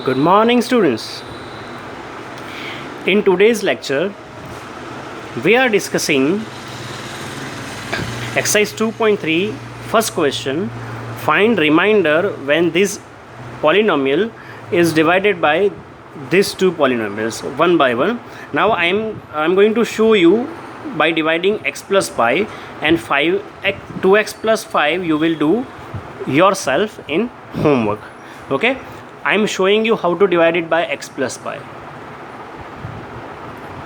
Good morning, students. In today's lecture, we are discussing exercise 2.3, first question. Find remainder when this polynomial is divided by these two polynomials one by one. Now I'm going to show you by dividing x plus pi and 2x plus 5 you will do yourself in homework. Okay, I'm showing you how to divide it by x plus pi.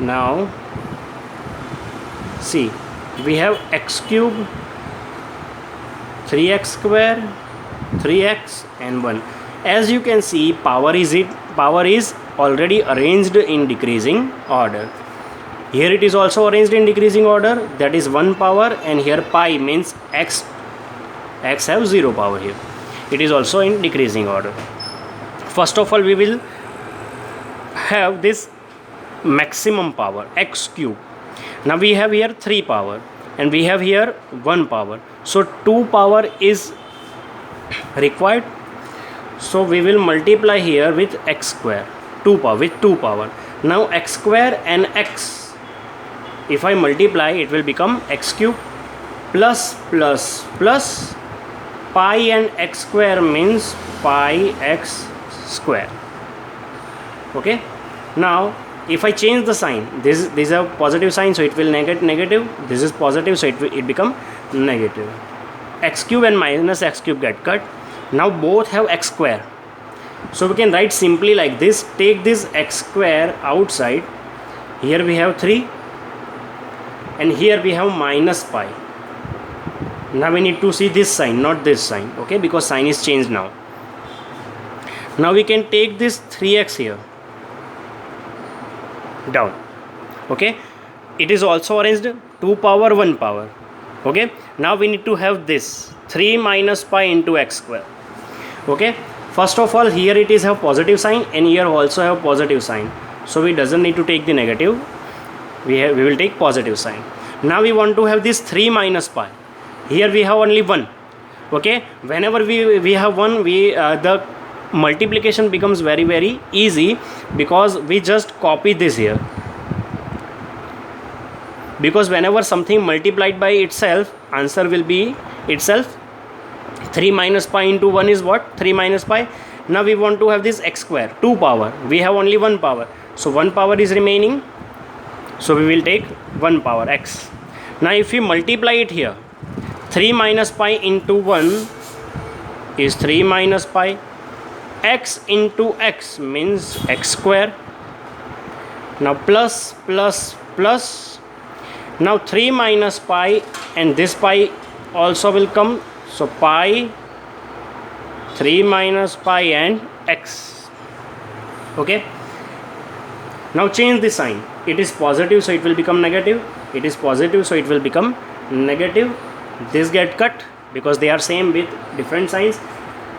Now see, we have x cube, 3x square, 3x and 1. As you can see, power is already arranged in decreasing order. Here it is also arranged in decreasing order, that is 1 power, and here pi means x have 0 power here. It is also in decreasing order. First of all, we will have this maximum power, x cube. Now we have here 3 power and we have here 1 power. So 2 power is required. So we will multiply here with x square, 2 power with 2 power. Now x square and x, if I multiply, it will become x cube plus plus plus pi and x square means pi x square. Okay, now if I change the sign, this is a positive sign, so it will negative. This is positive, so it become negative. X cube and minus x cube get cut. Now both have x square, so we can write simply like this. Take this x square outside. Here we have 3 and here we have minus pi. Now we need to see this sign, not this sign, okay, because sign is changed now. Now we can take this 3x here down. Okay, it is also arranged 2 power 1 power. Okay, now we need to have this 3 minus pi into x square. Okay, first of all, here it is have positive sign and here also have positive sign, so we doesn't need to take the negative. We will take positive sign. Now we want to have this 3 minus pi. Here we have only 1. Okay, whenever we have 1, the multiplication becomes very easy, because we just copy this here. Because whenever something multiplied by itself, answer will be itself. 3 minus pi into 1 is what? 3 minus pi. Now we want to have this x square, 2 power. We have only 1 power, so 1 power is remaining, so we will take 1 power x. Now if we multiply it here, 3 minus pi into 1 is 3 minus pi. X into x means x square. Now plus plus plus. Now 3 minus pi and this pi also will come, so pi, 3 minus pi and x. Okay, now change the sign. It is positive, so it will become negative. It is positive, so it will become negative. This get cut because they are same with different signs.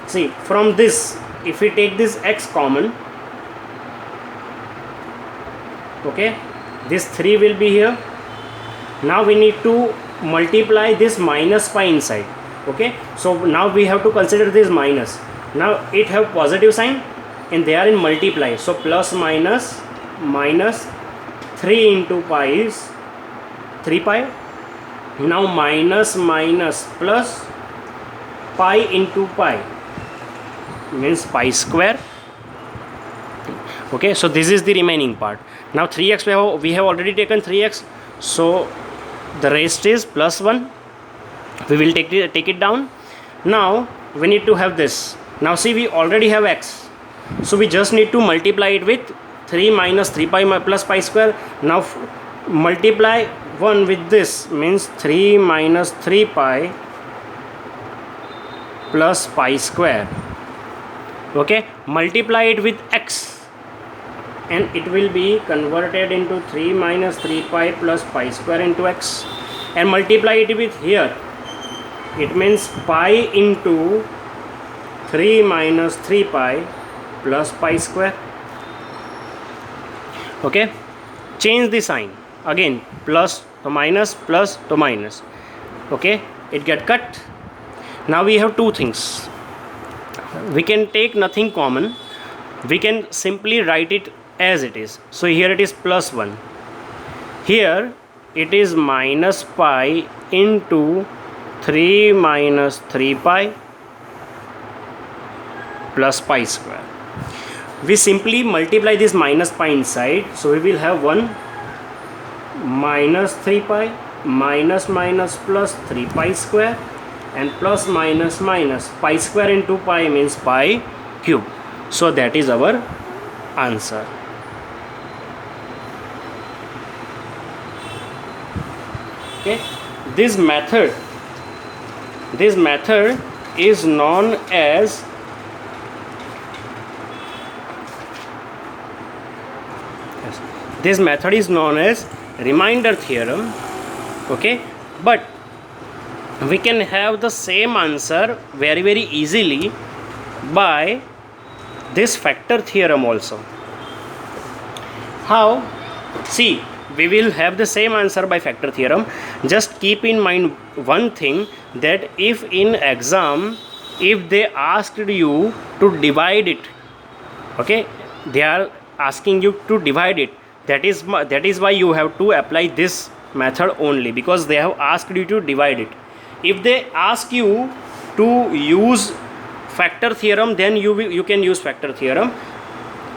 See, from this, if we take this x common, okay, this 3 will be here. Now we need to multiply this minus pi inside. Okay, so now we have to consider this minus. Now it have positive sign and they are in multiply, so plus minus minus 3 into pi is 3 pi. Now minus minus plus pi into pi means pi square. Okay, so this is the remaining part. Now 3x, we have already taken 3x, so the rest is plus 1. We will take it down. Now we need to have this. Now see, we already have x, so we just need to multiply it with 3 minus 3 pi plus pi square. Now multiply 1 with this means 3 minus 3 pi plus pi square. Okay, multiply it with x and it will be converted into 3 minus 3 pi plus pi square into x, and multiply it with here, it means pi into 3 minus 3 pi plus pi square. Okay, change the sign again, plus to minus, plus to minus. Okay, it get cut. Now we have two things. We can take nothing common. we can simply write it as it is. So here it is plus 1. Here it is minus pi into 3 minus 3 pi plus pi square. We simply multiply this minus pi inside. So we will have 1 minus 3 pi minus minus plus 3 pi square, and plus minus minus pi square into pi means pi cube. So that is our answer. Okay, this method is known as remainder theorem. Okay, but we can have the same answer very easily by this factor theorem also. How? See, we will have the same answer by factor theorem. Just keep in mind one thing, that if in exam, if they asked you to divide it, okay, they are asking you to divide it, that is why you have to apply this method only, because they have asked you to divide it. If they ask you to use factor theorem, then you can use factor theorem.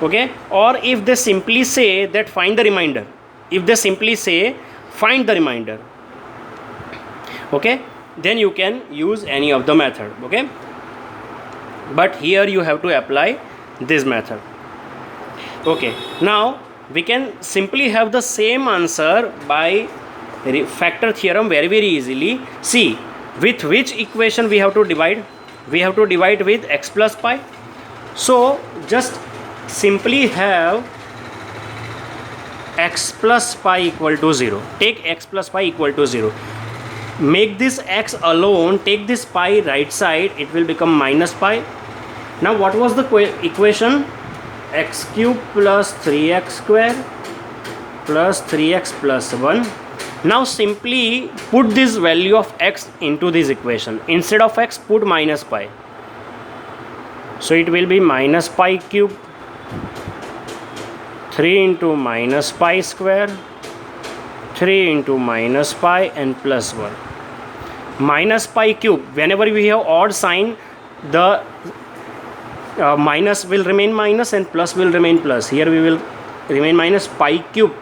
Okay, or if they simply say that find the remainder, okay, then you can use any of the method. Okay, but here you have to apply this method. Okay, now we can simply have the same answer by factor theorem very easily. See, with which equation we have to divide? We have to divide with x plus pi. So just simply have x plus pi equal to 0. Take x plus pi equal to 0. Make this x alone, take this pi right side, it will become minus pi. Now what was the equation? X cube plus 3x square plus 3x plus 1. Now simply put this value of x into this equation. Instead of x, put minus pi. So it will be minus pi cube 3 into minus pi square 3 into minus pi and plus 1. Minus pi cube, whenever we have odd sign, the minus will remain minus and plus will remain plus. Here we will remain minus pi cube.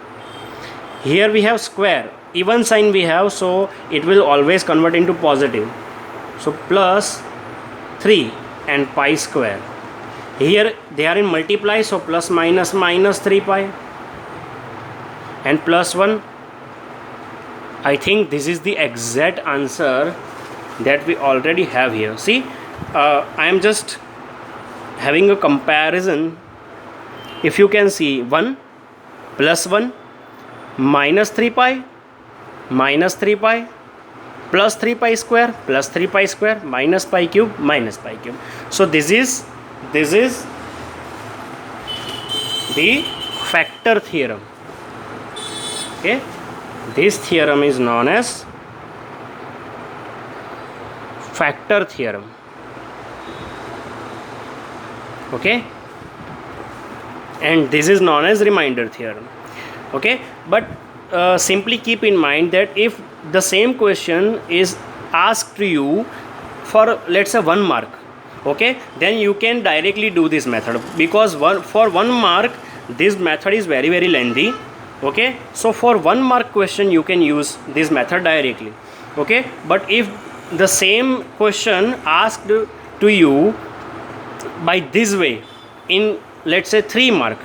Here we have square, even sign we have, so it will always convert into positive. So plus 3 and pi square. Here they are in multiply, so plus minus minus 3 pi and plus 1. I think this is the exact answer that we already have here. See, I am just having a comparison. If you can see, 1 plus 1 minus 3 pi minus 3 pi plus 3 pi square plus 3 pi square minus pi cube minus pi cube. So this is the factor theorem. Okay, this theorem is known as factor theorem. Okay, and this is known as remainder theorem. Okay, but simply keep in mind that if the same question is asked to you for, let's say, 1 mark, okay, then you can directly do this method, because for 1 mark this method is very lengthy. Okay, so for 1 mark question you can use this method directly. Okay, but if the same question asked to you by this way in, let's say, 3 mark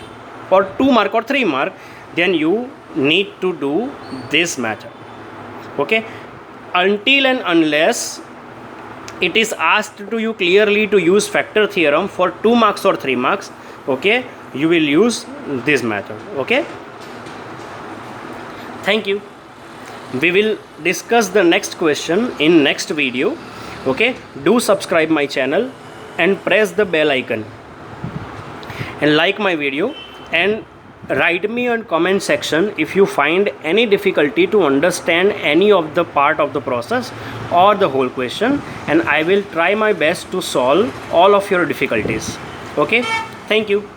or 2 mark or 3 mark, then you need to do this method. Okay, until and unless it is asked to you clearly to use factor theorem for 2 marks or 3 marks, okay, you will use this method. Okay, thank you. We will discuss the next question in next video. Okay, do subscribe my channel and press the bell icon and like my video, and write me on comment section if you find any difficulty to understand any of the part of the process or the whole question, and I will try my best to solve all of your difficulties. Okay, thank you.